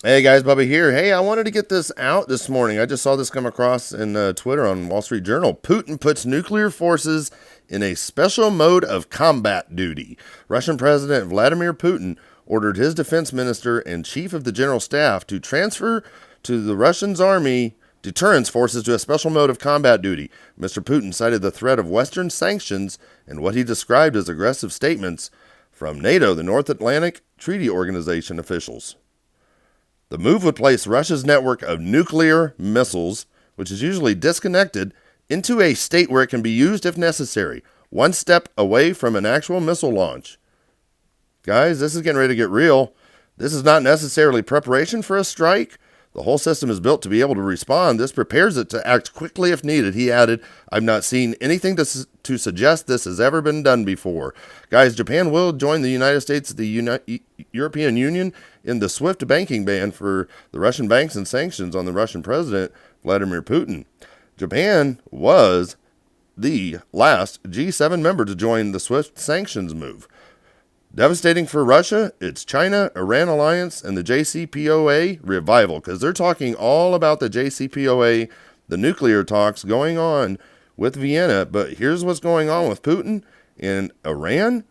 Hey guys, Bubba here. Hey, I wanted to get this out this morning. I just saw this come across in Twitter on Wall Street Journal. Putin puts nuclear forces in a special mode of combat duty. Russian President Vladimir Putin ordered his defense minister and chief of the general staff to transfer to the Russian's army deterrence forces to a special mode of combat duty. Mr. Putin cited the threat of Western sanctions and what he described as aggressive statements from NATO, the North Atlantic Treaty Organization officials. The move would place Russia's network of nuclear missiles, which is usually disconnected, into a state where it can be used if necessary, one step away from an actual missile launch. Guys, this is getting ready to get real. This is not necessarily preparation for a strike. The whole system is built to be able to respond. This prepares it to act quickly if needed. He added, I've not seen anything to suggest this has ever been done before. Guys, Japan will join the United States, the European Union, in the swift banking ban for the Russian banks and sanctions on the Russian President, Vladimir Putin. Japan was the last G7 member to join the swift sanctions move. Devastating for Russia, it's China, Iran alliance, and the JCPOA revival, because they're talking all about the JCPOA, the nuclear talks going on with Vienna. But here's what's going on with Putin and Iran.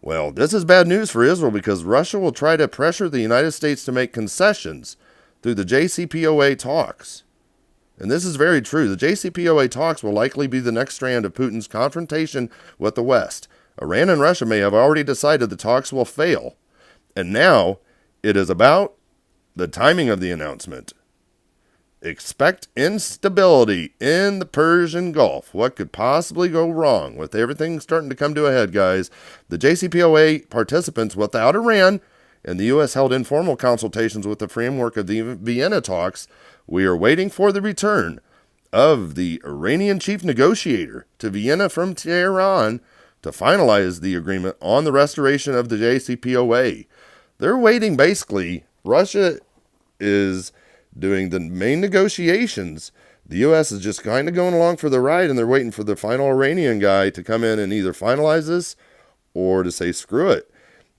Well, this is bad news for Israel because Russia will try to pressure the United States to make concessions through the JCPOA talks. And this is very true. The JCPOA talks will likely be the next strand of Putin's confrontation with the West. Iran and Russia may have already decided the talks will fail. And now it is about the timing of the announcement. Expect instability in the Persian Gulf. What could possibly go wrong with everything starting to come to a head, guys? The JCPOA participants without Iran and the U.S. held informal consultations with the framework of the Vienna talks. We are waiting for the return of the Iranian chief negotiator to Vienna from Tehran to finalize the agreement on the restoration of the JCPOA. They're waiting, basically. Russia is doing the main negotiations. The U.S. is just kind of going along for the ride, and they're waiting for the final Iranian guy to come in and either finalize this or to say screw it.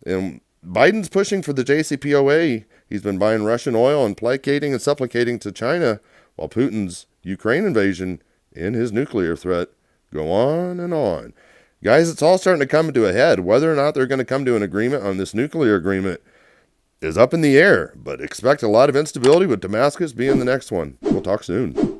And Biden's pushing for the JCPOA. He's been buying Russian oil and placating and supplicating to China, while Putin's Ukraine invasion and his nuclear threat go on and on. Guys, it's all starting to come to a head. Whether or not they're going to come to an agreement on this nuclear agreement is up in the air, but expect a lot of instability with Damascus being the next one. We'll talk soon.